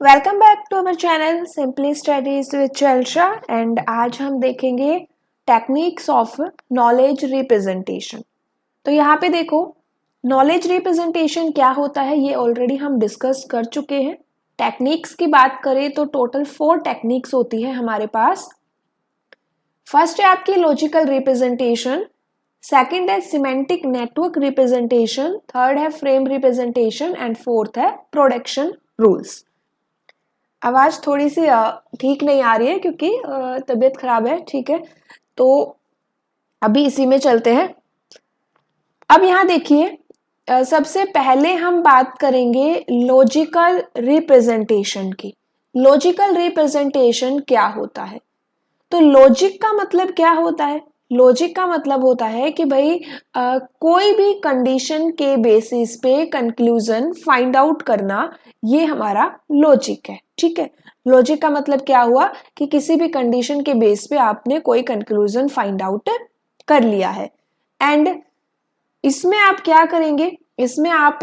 Welcome back to our channel simply studies with Chalsha and आज हम देखेंगे टेक्निक्स ऑफ नॉलेज रिप्रेजेंटेशन। तो यहाँ पे देखो, नॉलेज रिप्रेजेंटेशन क्या होता है ये ऑलरेडी हम डिस्कस कर चुके हैं। टेक्निक्स की बात करें तो टोटल 4 टेक्निक्स होती है हमारे पास। फर्स्ट है आपकी लॉजिकल रिप्रेजेंटेशन, सेकंड है सिमेंटिक नेटवर्क रिप्रेजेंटेशन, थर्ड है फ्रेम रिप्रेजेंटेशन एंड फोर्थ है प्रोडक्शन रूल्स। आवाज थोड़ी सी ठीक नहीं आ रही है क्योंकि तबीयत खराब है, ठीक है। तो अभी इसी में चलते हैं। अब यहाँ देखिए, सबसे पहले हम बात करेंगे लॉजिकल रिप्रेजेंटेशन की। लॉजिकल रिप्रेजेंटेशन क्या होता है? तो लॉजिक का मतलब क्या होता है? लॉजिक का मतलब होता है कि भाई कोई भी कंडीशन के बेसिस पे कंक्लूजन फाइंड आउट करना, ये हमारा लॉजिक है, ठीक है। लॉजिक का मतलब क्या हुआ कि किसी भी कंडीशन के बेस पे आपने कोई कंक्लूजन फाइंड आउट कर लिया है। एंड इसमें आप क्या करेंगे? इसमें आप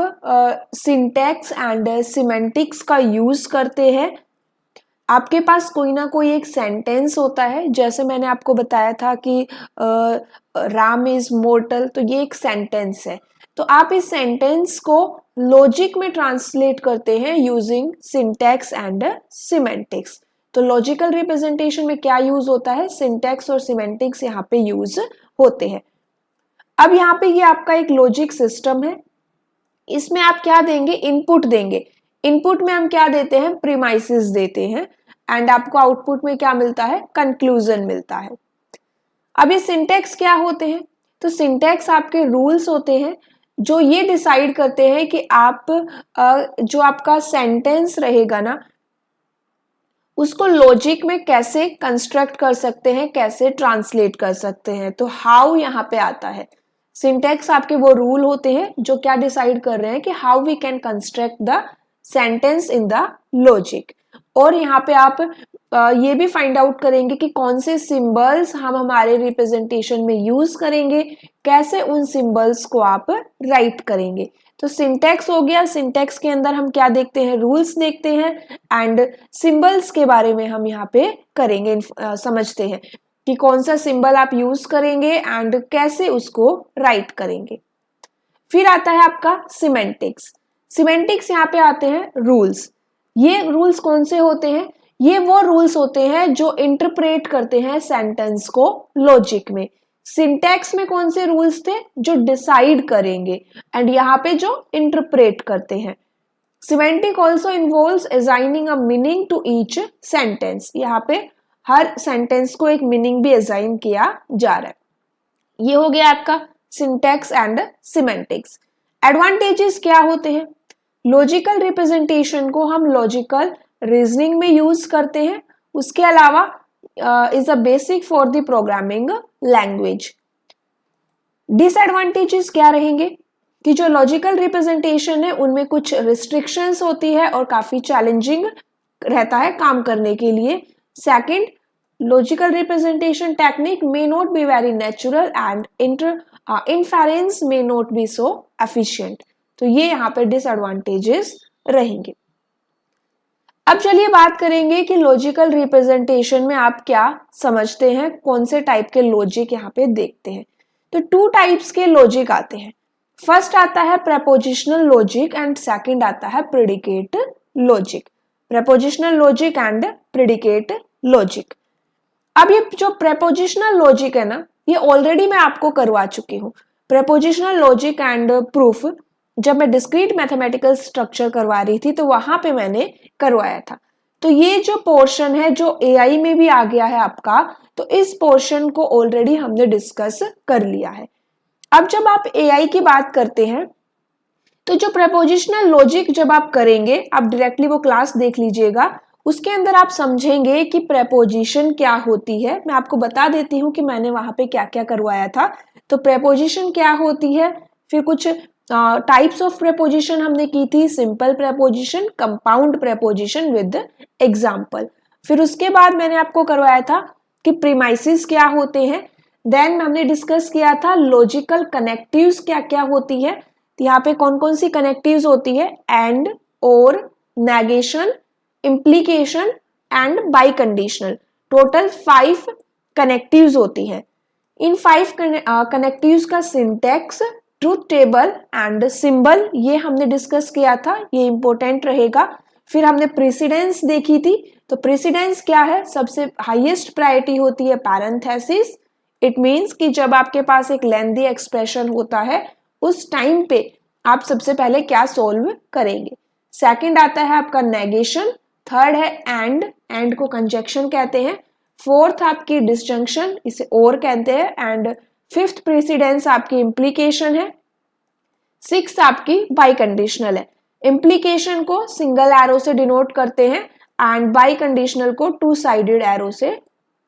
सिंटैक्स एंड सिमेंटिक्स का यूज करते हैं। आपके पास कोई ना कोई एक सेंटेंस होता है, जैसे मैंने आपको बताया था कि राम इज मोर्टल, तो ये एक सेंटेंस है। तो आप इस सेंटेंस को लॉजिक में ट्रांसलेट करते हैं यूजिंग सिंटैक्स एंड सिमेंटिक्स। तो लॉजिकल रिप्रेजेंटेशन में क्या यूज होता है? सिंटैक्स और सिमेंटिक्स यहाँ पे यूज होते हैं। अब यहाँ पे ये आपका एक लॉजिक सिस्टम है। इसमें आप क्या देंगे? इनपुट देंगे। इनपुट में हम क्या देते हैं? प्रीमाइसेस देते हैं एंड आपको आउटपुट में क्या मिलता है? कंक्लूजन मिलता है। अब ये सिंटैक्स क्या होते हैं? तो सिंटैक्स आपके रूल्स होते हैं जो ये डिसाइड करते हैं कि आप जो आपका सेंटेंस रहेगा ना, उसको लॉजिक में कैसे कंस्ट्रक्ट कर सकते हैं, कैसे ट्रांसलेट कर सकते हैं। तो हाउ यहाँ पे आता है। सिंटैक्स आपके वो रूल होते हैं जो क्या डिसाइड कर रहे हैं कि how we can construct the sentence in the logic. और यहाँ पे आप ये भी फाइंड आउट करेंगे कि कौन से सिंबल्स हम हमारे रिप्रेजेंटेशन में यूज करेंगे, कैसे उन सिंबल्स को आप राइट करेंगे। तो सिंटैक्स हो गया। सिंटैक्स के अंदर हम क्या देखते हैं? रूल्स देखते हैं एंड सिंबल्स के बारे में हम यहाँ पे करेंगे समझते हैं कि कौन सा सिंबल आप यूज करेंगे एंड कैसे उसको राइट करेंगे। फिर आता है आपका सिमेंटिक्स। सिमेंटिक्स यहाँ पे आते हैं रूल्स। ये रूल्स कौन से होते हैं? ये वो रूल्स होते हैं जो इंटरप्रेट करते हैं सेंटेंस को लॉजिक में। सिंटैक्स में कौन से रूल्स थे? जो डिसाइड करेंगे एंड यहाँ पे जो इंटरप्रेट करते हैं। Semantic also involves assigning a meaning to each sentence. यहाँ पे हर सेंटेंस को एक मीनिंग भी असाइन किया जा रहा है। ये हो गया आपका सिंटैक्स एंड सिमेंटिक्स। एडवांटेजेस क्या होते हैं? लॉजिकल रिप्रेजेंटेशन को हम लॉजिकल रीजनिंग में यूज करते हैं। उसके अलावा is a basic for the programming language. Disadvantages क्या रहेंगे? कि जो लॉजिकल रिप्रेजेंटेशन है उनमें कुछ रिस्ट्रिक्शंस होती है और काफी चैलेंजिंग रहता है काम करने के लिए। Second, logical representation technique may not be very natural and inference may not be so efficient। तो ये यहाँ पे डिसएडवांटेजेस रहेंगे। अब चलिए बात करेंगे कि लॉजिकल रिप्रेजेंटेशन में आप क्या समझते हैं, कौन से टाइप के लॉजिक यहाँ पे देखते हैं। तो 2 टाइप्स के लॉजिक आते हैं। फर्स्ट आता है प्रेपोजिशनल लॉजिक एंड सेकंड आता है predicate logic. Prepositional logic and predicate logic. अब ये जो प्रेपोजिशनल लॉजिक है ना, ये ऑलरेडी मैं आपको करवा चुकी हूँ। प्रेपोजिशनल लॉजिक एंड प्रूफ जब मैं डिस्क्रीट मैथमेटिकल स्ट्रक्चर करवा रही थी तो वहां पे मैंने करवाया था। तो ये जो पोर्शन है जो एआई में भी आ गया है आपका, तो इस पोर्शन को ऑलरेडी हमने डिस्कस कर लिया है। अब जब आप एआई की बात करते हैं तो जो प्रेपोजिशनल लॉजिक जब आप करेंगे, आप डायरेक्टली वो क्लास देख लीजिएगा, उसके अंदर आप समझेंगे कि प्रेपोजिशन क्या होती है। मैं आपको बता देती हूँ कि मैंने वहां पे क्या क्या करवाया था। तो प्रेपोजिशन क्या होती है, फिर कुछ टाइप्स ऑफ प्रेपोजिशन हमने की थी, simple preposition, compound preposition with example. फिर उसके बाद मैंने आपको करवाया था कि प्रीमाइसिस क्या होते हैं। देन हमने डिस्कस किया था लॉजिकल कनेक्टिव्स क्या क्या होती है। तो यहाँ पे कौन कौन सी कनेक्टिव्स होती है? एंड, और, negation, implication and biconditional. Total 5 connectives होती हैं। इन 5 कनेक्टिव्स का syntax, truth table and symbol ये हमने डिस्कस किया था, ये इंपॉर्टेंट रहेगा। फिर हमने प्रेसिडेंस देखी थी। तो प्रेसिडेंस क्या है? सबसे हाईएस्ट प्रायोरिटी होती है पैरेंथेसिस। इट मीन्स कि जब आपके पास एक लेंथी एक्सप्रेशन होता है उस टाइम पे आप सबसे पहले क्या सोल्व करेंगे। सेकंड आता है आपका नेगेशन, थर्ड है एंड को कंजक्शन कहते हैं, फोर्थ आपकी डिसजंक्शन, इसे और कहते हैं, एंड फिफ्थ प्रेसिडेंस आपकी इम्प्लीकेशन है, सिक्स आपकी बाई कंडीशनल है। इम्प्लीकेशन को सिंगल एरो से डिनोट करते हैं एंड बाई कंडीशनल को 2 साइडेड एरो से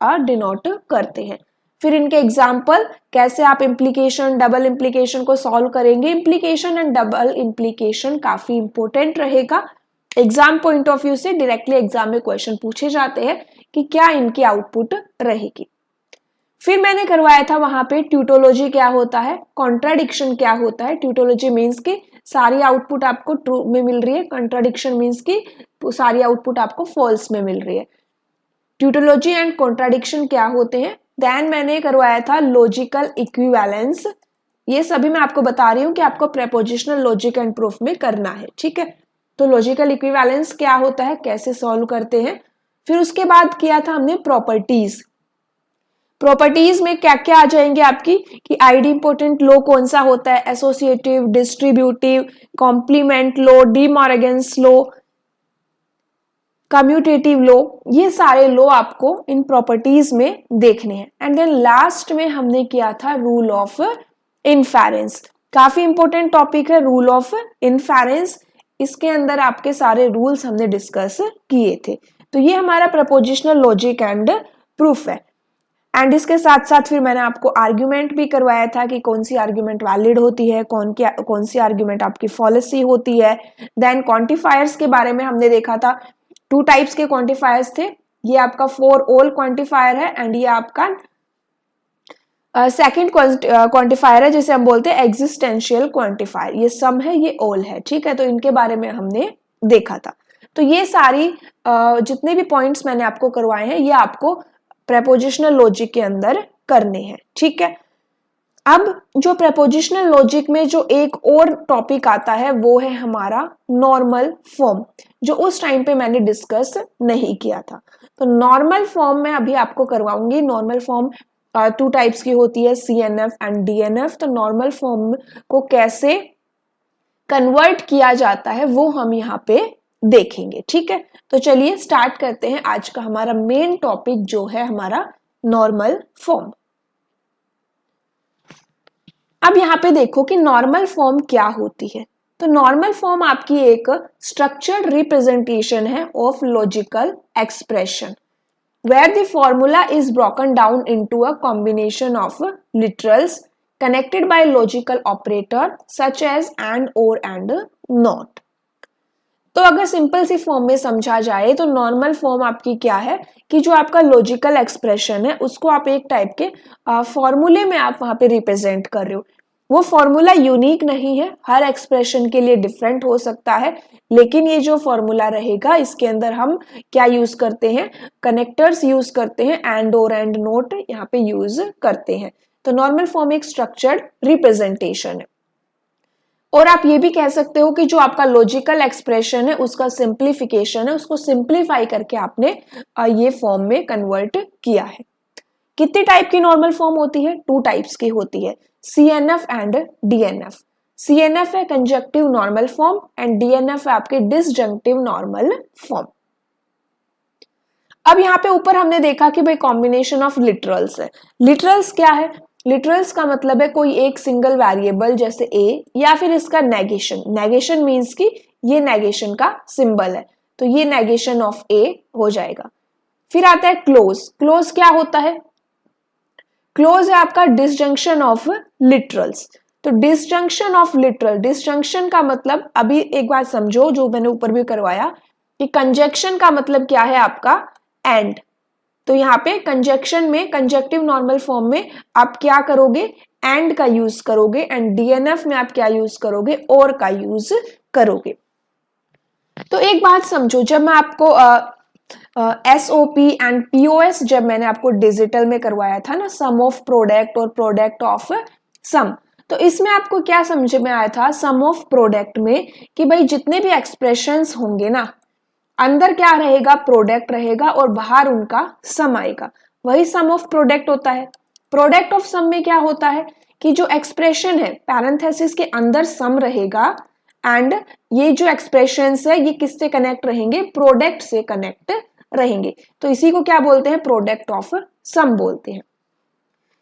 डिनोट करते हैं। फिर इनके एग्जाम्पल, कैसे आप इम्प्लीकेशन डबल इम्प्लीकेशन को सॉल्व करेंगे। इम्प्लीकेशन एंड डबल इम्प्लीकेशन काफी इंपॉर्टेंट रहेगा एग्जाम पॉइंट ऑफ व्यू से। डायरेक्टली एग्जाम में क्वेश्चन पूछे जाते हैं कि क्या इनकी आउटपुट रहेगी। फिर मैंने करवाया था वहां पे ट्यूटोलॉजी क्या होता है, कॉन्ट्राडिक्शन क्या होता है। ट्यूटोलॉजी मीन्स कि सारी आउटपुट आपको ट्रू में मिल रही है, कॉन्ट्राडिक्शन मीन्स कि सारी आउटपुट आपको फॉल्स में मिल रही है। ट्यूटोलॉजी एंड कॉन्ट्राडिक्शन क्या होते हैं। देन मैंने करवाया था लॉजिकल इक्विवेलेंस। ये सभी मैं आपको बता रही हूँ कि आपको प्रेपोजिशनल लॉजिक एंड प्रूफ में करना है, ठीक है। तो लॉजिकल इक्विवेलेंस क्या होता है, कैसे सॉल्व करते हैं। फिर उसके बाद किया था हमने प्रॉपर्टीज। प्रॉपर्टीज में क्या क्या आ जाएंगे आपकी कि आईडी इंपोर्टेंट लो कौन सा होता है, एसोसिएटिव, डिस्ट्रीब्यूटिव, कॉम्प्लीमेंट लो, डी मॉर्गन्स लो, कम्यूटेटिव लो, ये सारे लो आपको इन प्रॉपर्टीज में देखने हैं। एंड देन लास्ट में हमने किया था रूल ऑफ इनफेरेंस। काफी इंपॉर्टेंट टॉपिक है रूल ऑफ इनफेरेंस। इसके अंदर आपके सारे रूल्स हमने डिस्कस किए थे। तो ये हमारा प्रपोजिशनल लॉजिक एंड प्रूफ है। एंड इसके साथ साथ फिर मैंने आपको आर्ग्यूमेंट भी करवाया था कि कौन सी आर्ग्यूमेंट वैलिड होती है, कौन सी आर्ग्यूमेंट आपकी फॉलिसी होती है। देन क्वांटिफायर्स के बारे में हमने देखा था, 2 टाइप्स के क्वांटिफायर्स थे। ये आपका फॉर ऑल क्वांटिफायर है एंड ये आपका सेकंड क्वांटिफायर है जिसे हम बोलते हैं एग्जिस्टेंशियल क्वांटिफायर। ये सम है, ये ऑल है, ठीक है। तो इनके बारे में हमने देखा था। तो ये सारी जितने भी पॉइंट्स मैंने आपको करवाए हैं ये आपको प्रेपोजिशनल लॉजिक के अंदर करने हैं, ठीक है। अब जो प्रेपोजिशनल लॉजिक में जो एक और टॉपिक आता है वो है हमारा नॉर्मल फॉर्म, जो उस टाइम पे मैंने डिस्कस नहीं किया था। तो नॉर्मल फॉर्म में अभी आपको करवाऊंगी। नॉर्मल फॉर्म 2 टाइप्स की होती है, CNF एंड DNF। तो नॉर्मल फॉर्म को कैसे कन्वर्ट किया जाता है वो हम यहाँ पे देखेंगे, ठीक है। तो चलिए स्टार्ट करते हैं आज का हमारा मेन टॉपिक जो है हमारा नॉर्मल फॉर्म। अब यहाँ पे देखो कि नॉर्मल फॉर्म क्या होती है। तो नॉर्मल फॉर्म आपकी एक स्ट्रक्चर्ड रिप्रेजेंटेशन है of logical expression where the formula is broken down into a combination of literals connected by logical operator such as and, or, and, not। तो अगर सिंपल सी form में समझा जाए तो नॉर्मल फॉर्म आपकी क्या है कि जो आपका लॉजिकल एक्सप्रेशन है उसको आप एक टाइप के फॉर्मूले में आप वहां पे रिप्रेजेंट कर रहे हो। वो फॉर्मूला यूनिक नहीं है, हर एक्सप्रेशन के लिए डिफरेंट हो सकता है, लेकिन ये जो फॉर्मूला रहेगा इसके अंदर हम क्या यूज करते हैं, कनेक्टर्स यूज करते हैं, एंड, और, एंड, नोट यहाँ पे यूज करते हैं। तो नॉर्मल फॉर्म एक स्ट्रक्चर्ड रिप्रेजेंटेशन है। और आप ये भी कह सकते हो कि जो आपका लॉजिकल एक्सप्रेशन है उसका सिंप्लीफिकेशन है, उसको सिंप्लीफाई करके आपने ये फॉर्म में कन्वर्ट किया है। कितने टाइप की नॉर्मल फॉर्म होती है? 2 टाइप्स की होती है, CNF एंड DNF। CNF है conjunctive normal form and DNF है आपके डिसजंक्टिव नॉर्मल फॉर्म। अब यहाँ पे ऊपर हमने देखा कि भाई कॉम्बिनेशन ऑफ लिटरल्स है। लिटरल्स क्या है? लिटरल्स का मतलब है कोई एक सिंगल वेरिएबल जैसे a या फिर इसका नेगेशन। नेगेशन मीन्स कि ये नेगेशन का सिंबल है, तो ये नेगेशन ऑफ a हो जाएगा। फिर आता है क्लोज। क्लोज क्या होता है? क्लोज है आपका डिसजंक्शन ऑफ लिटरल्स। तो डिसजंक्शन ऑफ लिटरल, डिसजंक्शन का मतलब अभी एक बार समझो जो मैंने ऊपर भी करवाया कि कंजक्शन का मतलब क्या है आपका एंड। तो यहाँ पे कंजक्शन में कंजक्टिव नॉर्मल फॉर्म में आप क्या करोगे, एंड का यूज करोगे, एंड DNF में आप क्या यूज करोगे, और का यूज करोगे। तो एक बात समझो, जब मैं आपको SOP एंड POS जब मैंने आपको डिजिटल में करवाया था ना, सम ऑफ प्रोडक्ट और प्रोडक्ट ऑफ सम, तो इसमें आपको क्या समझ में आया था सम ऑफ प्रोडक्ट में कि भाई जितने भी एक्सप्रेशंस होंगे ना, अंदर क्या रहेगा, प्रोडक्ट रहेगा और बाहर उनका सम आएगा, वही सम ऑफ प्रोडक्ट होता है। प्रोडक्ट ऑफ सम में क्या होता है कि जो एक्सप्रेशन है पैरेंथेसिस के अंदर सम रहेगा एंड ये जो एक्सप्रेशंस है ये किससे कनेक्ट रहेंगे, प्रोडक्ट से कनेक्ट रहेंगे, तो इसी को क्या बोलते हैं, प्रोडक्ट ऑफ सम बोलते हैं।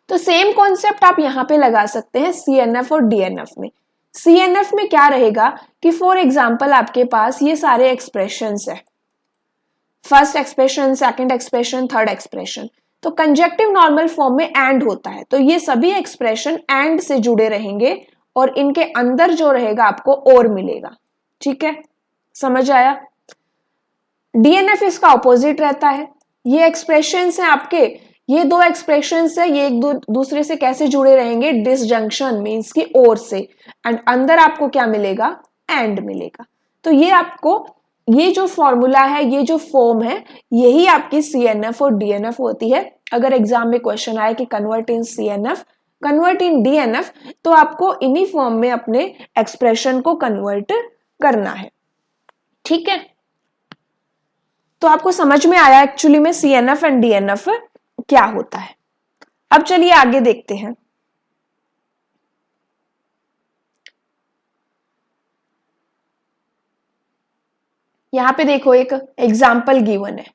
तो सेम कॉन्सेप्ट आप यहां पे लगा सकते हैं CNF और DNF में। CNF में क्या रहेगा कि फॉर एग्जांपल आपके पास ये सारे एक्सप्रेशंस है, first expression, second expression, third expression, तो कंजक्टिव नॉर्मल फॉर्म में एंड होता है, तो ये सभी एक्सप्रेशन एंड से जुड़े रहेंगे और इनके अंदर जो रहेगा आपको और मिलेगा। ठीक है, समझ आया। DNF इसका ऑपोजिट रहता है, ये एक्सप्रेशंस हैं आपके, ये दो एक्सप्रेशंस है, ये एक दूसरे से कैसे जुड़े रहेंगे, डिसजंक्शन मीन्स की और से, एंड अंदर आपको क्या मिलेगा, एंड मिलेगा। तो ये आपको ये जो फॉर्मूला है, ये जो फॉर्म है, यही आपकी CNF और DNF होती है। अगर एग्जाम में क्वेश्चन आए कि convert in CNF, convert in DNF, तो आपको इन्हीं फॉर्म में अपने एक्सप्रेशन को कन्वर्ट करना है। ठीक है, तो आपको समझ में आया एक्चुअली में CNF एंड DNF क्या होता है। अब चलिए आगे देखते हैं। यहां पे देखो एक एग्जाम्पल गिवन है,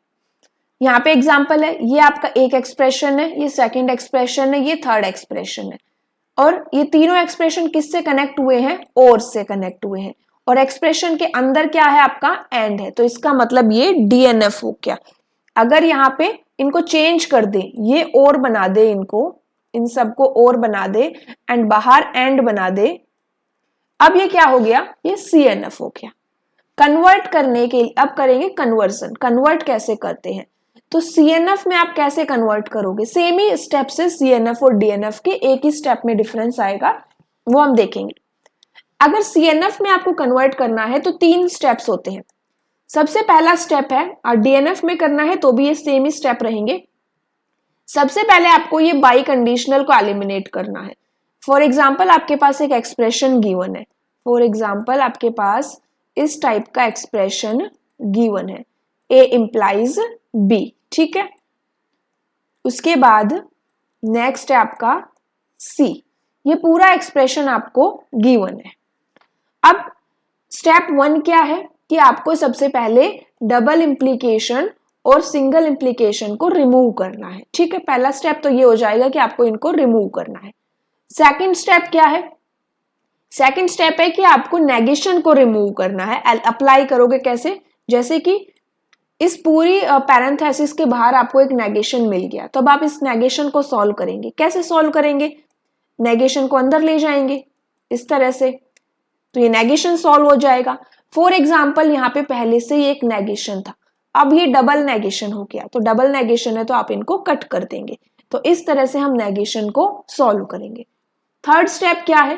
यहाँ पे एग्जाम्पल है, ये आपका एक एक्सप्रेशन है, ये सेकंड एक्सप्रेशन है, ये थर्ड एक्सप्रेशन है, और ये तीनों एक्सप्रेशन किससे कनेक्ट हुए हैं, और से कनेक्ट हुए हैं, और एक्सप्रेशन के अंदर क्या है आपका, एंड है, तो इसका मतलब ये DNF हो गया। अगर यहाँ पे इनको चेंज कर दे, ये और बना दे, इनको इन सबको और बना दे एंड बाहर एंड बना दे, अब ये क्या हो गया, ये CNF हो गया। कन्वर्ट करने के लिए अब करेंगे कन्वर्जन, कन्वर्ट कैसे करते हैं, तो CNF में आप कैसे कन्वर्ट करोगे, सेम ही स्टेप से CNF और DNF के एक ही स्टेप में डिफरेंस आएगा, वो हम देखेंगे। अगर CNF में आपको कन्वर्ट करना है तो 3 स्टेप्स होते हैं। सबसे पहला स्टेप है, और DNF में करना है तो भी ये सेम ही स्टेप रहेंगे। सबसे पहले आपको ये बाई कंडीशनल को एलिमिनेट करना है। फॉर एग्जाम्पल आपके पास एक एक्सप्रेशन गिवन है, फॉर एग्जाम्पल आपके पास इस टाइप का एक्सप्रेशन गिवन है, A इंप्लाइज B, ठीक है। उसके बाद नेक्स्ट है आपका C, ये पूरा एक्सप्रेशन आपको गिवन है। अब स्टेप 1 क्या है कि आपको सबसे पहले डबल इंप्लीकेशन और सिंगल इंप्लीकेशन को रिमूव करना है। ठीक है, पहला स्टेप तो ये हो जाएगा कि आपको इनको रिमूव करना है। सेकंड स्टेप क्या है, सेकंड स्टेप है कि आपको नेगेशन को रिमूव करना है। अप्लाई करोगे कैसे, जैसे कि इस पूरी पैरेंथेसिस के बाहर आपको एक नेगेशन मिल गया, तो अब आप इस नेगेशन को सॉल्व करेंगे। कैसे सॉल्व करेंगे, नेगेशन को अंदर ले जाएंगे इस तरह से, तो ये नेगेशन सॉल्व हो जाएगा। फॉर एग्जाम्पल यहाँ पे पहले से ही एक नेगेशन था, अब ये डबल नेगेशन हो गया, तो डबल नेगेशन है तो आप इनको कट कर देंगे, तो इस तरह से हम नेगेशन को सॉल्व करेंगे। थर्ड स्टेप क्या है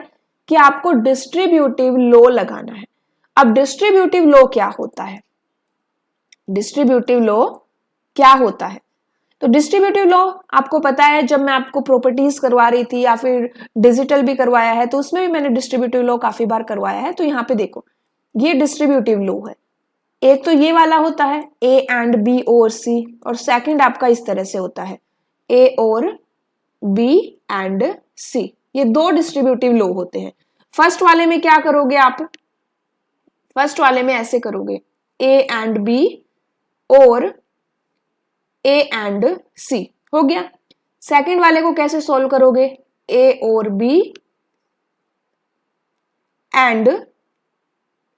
कि आपको डिस्ट्रीब्यूटिव लॉ लगाना है। अब डिस्ट्रीब्यूटिव लॉ क्या होता है, डिस्ट्रीब्यूटिव लॉ क्या होता है, तो डिस्ट्रीब्यूटिव लॉ आपको पता है, जब मैं आपको प्रॉपर्टीज करवा रही थी या फिर डिजिटल भी करवाया है तो उसमें भी मैंने डिस्ट्रीब्यूटिव लॉ काफी बार करवाया है। तो यहाँ पे देखो ये डिस्ट्रीब्यूटिव लॉ है, एक तो ये वाला होता है A एंड B और C, और सेकंड आपका इस तरह से होता है A और B एंड C, ये दो डिस्ट्रीब्यूटिव लॉ होते हैं। फर्स्ट वाले में क्या करोगे आप, फर्स्ट वाले में ऐसे करोगे A एंड B और A एंड C, हो गया। सेकंड वाले को कैसे सॉल्व करोगे, A और B एंड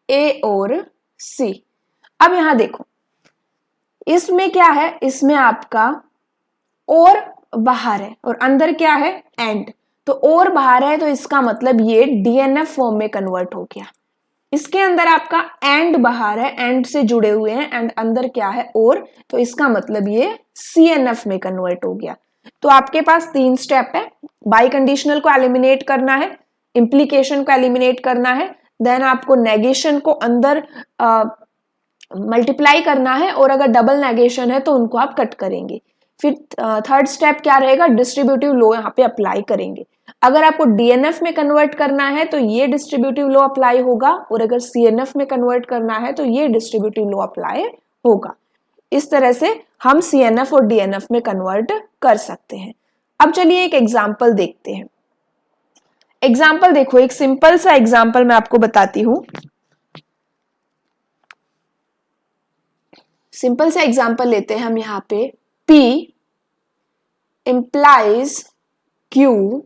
A और C। अब यहां देखो इसमें क्या है, इसमें आपका और बाहर है और अंदर क्या है, एंड, तो और बाहर है तो इसका मतलब ये DNF फॉर्म में कन्वर्ट हो गया। इसके अंदर आपका एंड बाहर है, एंड से जुड़े हुए हैं, एंड अंदर क्या है, और, तो इसका मतलब ये CNF में कन्वर्ट हो गया। तो आपके पास 3 स्टेप है, बाई कंडीशनल को एलिमिनेट करना है, इंप्लीकेशन को एलिमिनेट करना है, देन आपको नेगेशन को अंदर मल्टीप्लाई करना है और अगर डबल नेगेशन है तो उनको आप कट करेंगे। फिर थर्ड स्टेप क्या रहेगा, डिस्ट्रीब्यूटिव लॉ यहाँ पे अप्लाई करेंगे। अगर आपको डीएनएफ में कन्वर्ट करना है तो ये डिस्ट्रीब्यूटिव लॉ अप्लाई होगा, और अगर सीएनएफ में कन्वर्ट करना है तो ये डिस्ट्रीब्यूटिव लॉ अप्लाई होगा। इस तरह से हम सीएनएफ और डीएनएफ में कन्वर्ट कर सकते हैं। अब चलिए एक एग्जाम्पल देखते हैं। एग्जाम्पल देखो, एक सिंपल सा एग्जाम्पल मैं आपको बताती हूं। सिंपल सा एग्जाम्पल लेते हैं हम यहाँ पे, P implies Q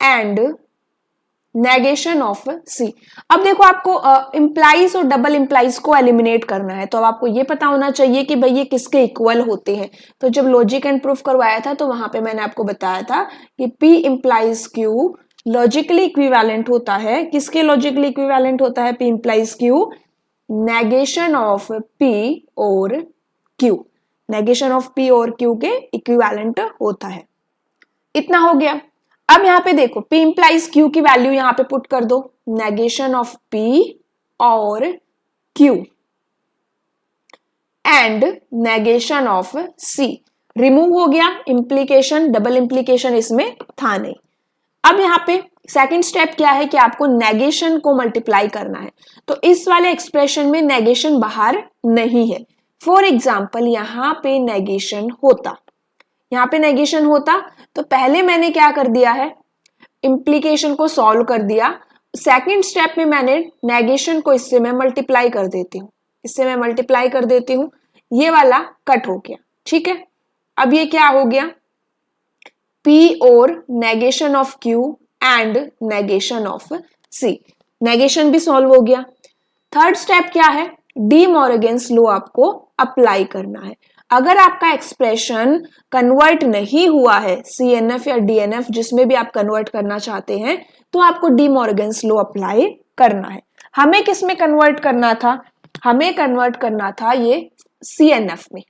and negation of C। अब देखो आपको इम्प्लाइज और डबल इम्प्लाइज को एलिमिनेट करना है, तो अब आपको ये पता होना चाहिए कि भाई ये किसके इक्वल होते हैं। तो जब लॉजिक एंड प्रूफ करवाया था तो वहां पे मैंने आपको बताया था कि P implies Q logically equivalent होता है, किसके लॉजिकली इक्विवेलेंट होता है P implies Q, negation of P और Q, नेगेशन ऑफ P और Q के इक्विवेलेंट होता है। इतना हो गया। अब यहाँ पे देखो P इम्प्लाइज Q की वैल्यू यहाँ पे पुट कर दो, नेगेशन ऑफ P और Q and negation of C। Remove हो गया, इम्प्लीकेशन डबल इम्प्लीकेशन इसमें था नहीं। अब यहाँ पे सेकंड स्टेप क्या है कि आपको नेगेशन को मल्टीप्लाई करना है। तो इस वाले एक्सप्रेशन में नेगेशन बाहर नहीं है। फॉर एग्जाम्पल यहाँ पे नेगेशन होता, यहाँ पे नेगेशन होता तो पहले मैंने क्या कर दिया है, इम्प्लीकेशन को सॉल्व कर दिया। सेकंड स्टेप में मैंने नेगेशन को इससे मैं मल्टीप्लाई कर देती हूँ, इससे मैं मल्टीप्लाई कर देती हूँ, ये वाला कट हो गया। ठीक है, अब ये क्या हो गया, P और negation of Q and negation of C, negation भी सॉल्व हो गया। थर्ड स्टेप क्या है, डी मॉर्गन्स लॉ आपको अप्लाई करना है। अगर आपका एक्सप्रेशन कन्वर्ट नहीं हुआ है, CNF या DNF जिसमें भी आप कन्वर्ट करना चाहते हैं, तो आपको डी मॉर्गन्स लॉ अप्लाई करना है। हमें किस में कन्वर्ट करना था, हमें कन्वर्ट करना था ये CNF में,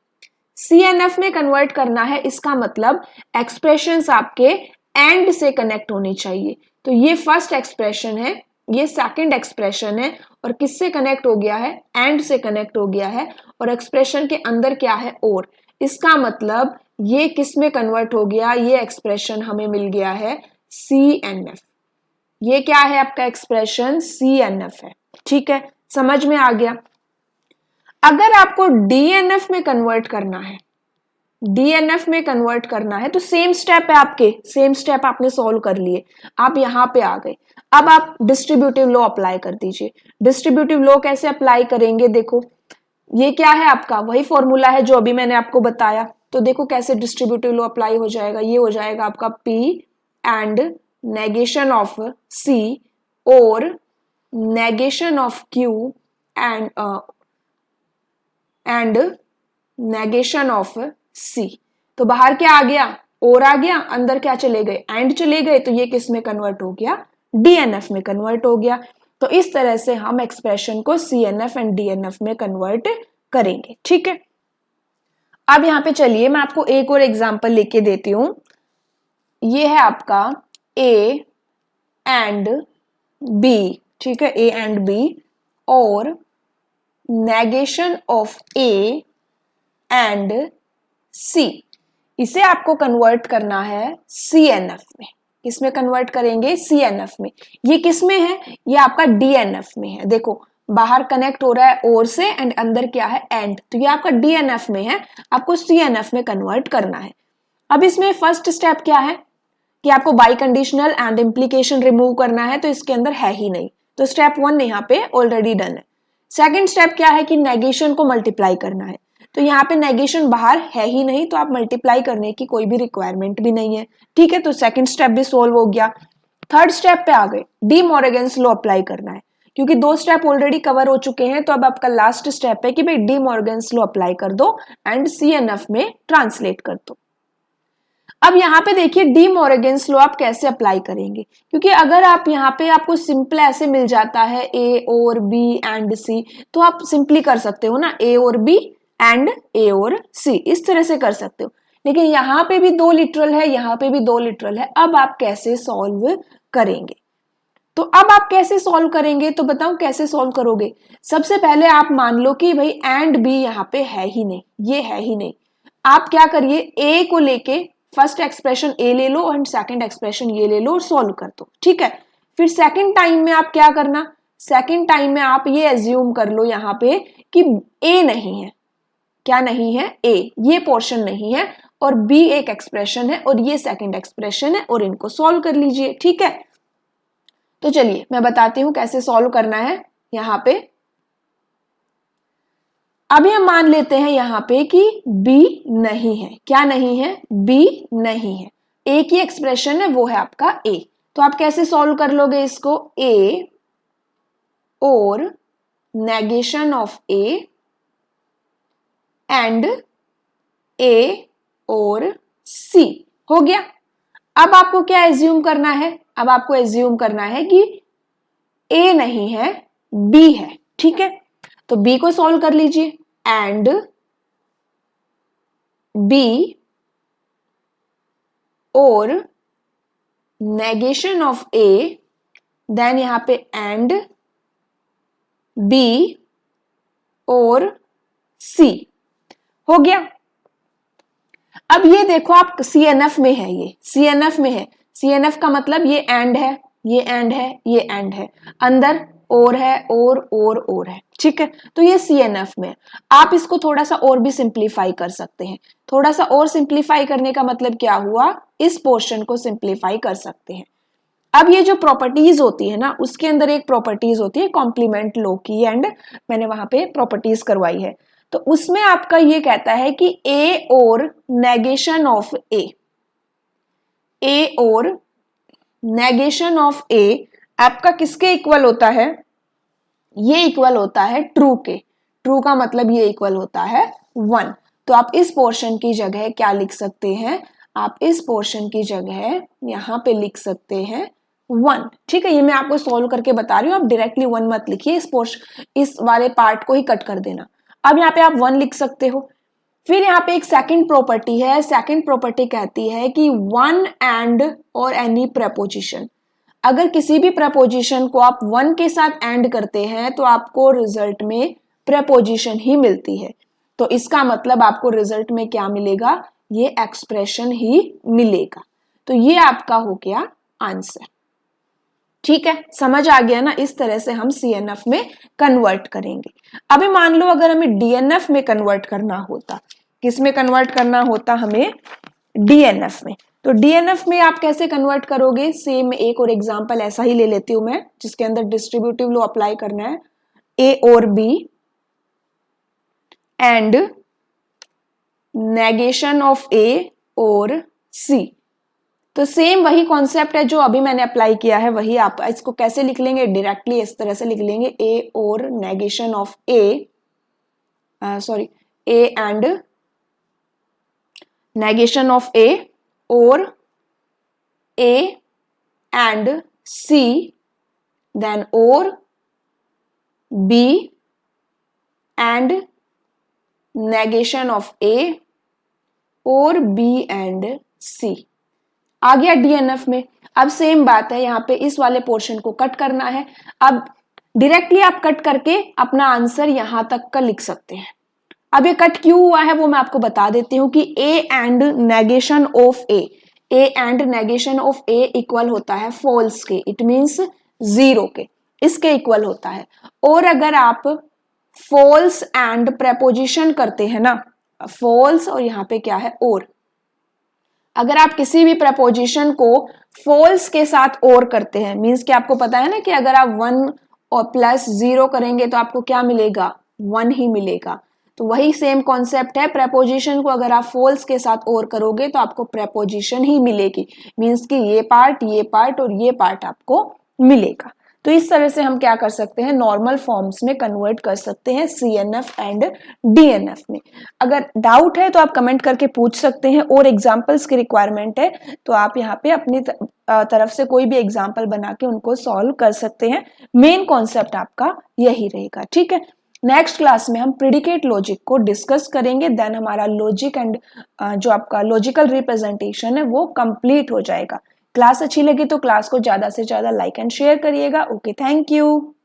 CNF में कन्वर्ट करना है। इसका मतलब एक्सप्रेशंस आपके एंड से कनेक्ट होनी चाहिए। तो ये फर्स्ट एक्सप्रेशन है, ये सेकंड एक्सप्रेशन है, और किससे कनेक्ट हो गया है, एंड से कनेक्ट हो गया है, और एक्सप्रेशन के अंदर क्या है, और। इसका मतलब ये किस में कन्वर्ट हो गया, ये एक्सप्रेशन हमें मिल गया है CNF। ये क्या है आपका एक्सप्रेशन, CNF है। ठीक है, समझ में आ गया। अगर आपको DNF में कन्वर्ट करना है, DNF में कन्वर्ट करना है तो सेम स्टेप है आपके, सेम स्टेप आपने सॉल्व कर लिए, आप यहां पे आ गए। अब आप डिस्ट्रीब्यूटिव लॉ अप्लाई कर दीजिए। डिस्ट्रीब्यूटिव लॉ कैसे अप्लाई करेंगे, देखो ये क्या है आपका, वही फॉर्मूला है जो अभी मैंने आपको बताया। तो देखो कैसे डिस्ट्रीब्यूटिव लॉ अप्लाई हो जाएगा, ये हो जाएगा आपका P and negation of C और negation of Q and negation of C। तो बाहर क्या आ गया, और आ गया, अंदर क्या चले गए, एंड चले गए, तो ये किस में कन्वर्ट हो गया, DNF में कन्वर्ट हो गया। तो इस तरह से हम एक्सप्रेशन को CNF एंड DNF में कन्वर्ट करेंगे। ठीक है, अब यहाँ पे चलिए मैं आपको एक और एग्जांपल लेके देती हूं। ये है आपका A एंड B, ठीक है, A एंड B और negation of A and C। इसे आपको कन्वर्ट करना है CNF में। किसमें कन्वर्ट करेंगे, CNF में। ये किसमें है, ये आपका DNF में है। देखो बाहर कनेक्ट हो रहा है और से, एंड अंदर क्या है, एंड। तो ये आपका DNF में है, आपको CNF में कन्वर्ट करना है। अब इसमें फर्स्ट स्टेप क्या है कि आपको by conditional and implication remove करना है, तो इसके अंदर है ही नहीं, तो स्टेप 1 यहाँ पे ऑलरेडी डन है। सेकेंड स्टेप क्या है कि नेगेशन को मल्टीप्लाई करना है, तो यहाँ पे नेगेशन बाहर है ही नहीं, तो आप मल्टीप्लाई करने की कोई भी रिक्वायरमेंट भी नहीं है। ठीक है, तो सेकंड स्टेप भी सोल्व हो गया। थर्ड स्टेप पे आ गए, डी मॉर्गन्स लॉ अप्लाई करना है, क्योंकि 2 स्टेप ऑलरेडी कवर हो चुके हैं। तो अब आपका लास्ट स्टेप है कि भाई डी मॉर्गन्स लॉ अप्लाई कर दो एंड CNF में ट्रांसलेट कर दो। अब यहाँ पे देखिए डी मॉर्गन्स लॉ आप कैसे अप्लाई करेंगे, क्योंकि अगर आप यहाँ पे आपको सिंपल ऐसे मिल जाता है A और B एंड C, तो आप सिंपली कर सकते हो ना, A और B एंड A और C, इस तरह से कर सकते हो। लेकिन यहाँ पे भी 2 लिटरल है, यहाँ पे भी 2 लिटरल है। अब आप कैसे सॉल्व करेंगे, तो अब आप कैसे सॉल्व करेंगे, तो बताओ कैसे सॉल्व करोगे। सबसे पहले आप मान लो कि भाई एंड बी यहाँ पे है ही नहीं, ये है ही नहीं। आप क्या करिए, ए को लेके फर्स्ट एक्सप्रेशन ए ले लो एंड सेकंड एक्सप्रेशन ये ले लो और सॉल्व कर दो, ठीक है। फिर सेकंड टाइम में आप क्या करना, सेकंड टाइम में आप ये एज्यूम कर लो यहाँ पे कि ए नहीं है, क्या नहीं है, ए, ये पोर्शन नहीं है और बी एक एक्सप्रेशन है और ये सेकंड एक्सप्रेशन है और इनको सॉल्व कर लीजिए, ठीक है। तो चलिए मैं बताती हूं कैसे सॉल्व करना है। यहाँ पे अभी हम मान लेते हैं यहाँ पे कि b नहीं है, क्या नहीं है, b नहीं है, एक ही एक्सप्रेशन है वो है आपका a। तो आप कैसे सॉल्व कर लोगे इसको, a और negation of a and a और c हो गया। अब आपको क्या एज्यूम करना है, अब आपको एज्यूम करना है कि a नहीं है, b है, ठीक है। तो b को सॉल्व कर लीजिए एंड b और नेगेशन ऑफ a, देन यहां पे एंड b और c हो गया। अब ये देखो आप CNF में है, ये CNF में है, CNF का मतलब ये एंड है, ये एंड है, ये एंड है, अंदर और है और है, ठीक है। तो ये CNF में है। आप इसको थोड़ा सा और भी सिंप्लीफाई कर सकते हैं। थोड़ा सा और सिंप्लीफाई करने का मतलब क्या हुआ, इस पोर्शन को सिंप्लीफाई कर सकते हैं। अब ये जो प्रॉपर्टीज होती है ना, उसके अंदर एक प्रॉपर्टीज होती है कॉम्प्लीमेंट लॉ की, एंड मैंने वहां पे प्रॉपर्टीज करवाई है। तो उसमें आपका ये कहता है कि ए or negation of A or negation of ए आपका किसके इक्वल होता है, ये इक्वल होता है ट्रू के। ट्रू का मतलब ये इक्वल होता है 1। तो आप इस पोर्शन की जगह क्या लिख सकते हैं, आप इस पोर्शन की जगह यहां पे लिख सकते हैं 1, ठीक है। ये मैं आपको सॉल्व करके बता रही हूँ, आप डायरेक्टली 1 मत लिखिए, इस वाले पार्ट को ही कट कर देना। अब यहाँ पे आप 1 लिख सकते हो। फिर यहाँ पे एक सेकंड प्रॉपर्टी है, सेकंड प्रॉपर्टी कहती है कि 1 एंड और एनी प्रपोजिशन, अगर किसी भी प्रपोजिशन को आप 1 के साथ एंड करते हैं तो आपको रिजल्ट में प्रपोजिशन ही मिलती है। तो इसका मतलब आपको रिजल्ट में क्या मिलेगा, ये एक्सप्रेशन ही मिलेगा। तो ये आपका हो गया आंसर, ठीक है। समझ आ गया ना, इस तरह से हम CNF में कन्वर्ट करेंगे। अभी मान लो अगर हमें DNF में कन्वर्ट करना होता, किस में कन्वर्ट करना होता, हमें DNF में। तो DNF में आप कैसे कन्वर्ट करोगे, सेम एक और एग्जांपल ऐसा ही ले लेती हूं मैं, जिसके अंदर डिस्ट्रीब्यूटिव लॉ अप्लाई करना है, A और B and negation of A और C। तो सेम वही कॉन्सेप्ट है जो अभी मैंने अप्लाई किया है, वही आप इसको कैसे लिख लेंगे, डायरेक्टली इस तरह से लिख लेंगे, A or negation of A, sorry, A and negation of A or A and C, then or B and negation of A or B and सी। आ गया DNF में। अब सेम बात है, यहाँ पे इस वाले पोर्शन को कट करना है। अब डायरेक्टली आप कट करके अपना आंसर यहां तक का लिख सकते हैं। अब ये कट क्यों हुआ है वो मैं आपको बता देती हूँ कि A and negation of A, A and negation of A equal होता है फॉल्स के, इट मीन्स 0 के, इसके इक्वल होता है। और अगर आप फॉल्स एंड प्रेपोजिशन करते हैं ना, फॉल्स और यहाँ पे क्या है और, अगर आप किसी भी प्रपोजिशन को फॉल्स के साथ और करते हैं, मींस कि आपको पता है ना कि अगर आप 1 और प्लस 0 करेंगे तो आपको क्या मिलेगा, 1 ही मिलेगा। तो वही सेम कॉन्सेप्ट है, प्रपोजिशन को अगर आप फॉल्स के साथ और करोगे तो आपको प्रपोजिशन ही मिलेगी, मींस कि ये पार्ट और ये पार्ट आपको मिलेगा। तो इस तरह से हम क्या कर सकते हैं, नॉर्मल फॉर्म्स में कन्वर्ट कर सकते हैं CNF एंड DNF में। अगर डाउट है तो आप कमेंट करके पूछ सकते हैं, और एग्जांपल्स की रिक्वायरमेंट है तो आप यहाँ पे अपनी तरफ से कोई भी एग्जांपल बना के उनको सॉल्व कर सकते हैं। मेन कॉन्सेप्ट आपका यही रहेगा, ठीक है। नेक्स्ट क्लास में हम प्रिडिकेट लॉजिक को डिस्कस करेंगे, देन हमारा लॉजिक एंड जो आपका लॉजिकल रिप्रेजेंटेशन है वो कंप्लीट हो जाएगा। क्लास अच्छी लगी तो क्लास को ज़्यादा से ज़्यादा लाइक एंड शेयर करिएगा। Okay, thank you.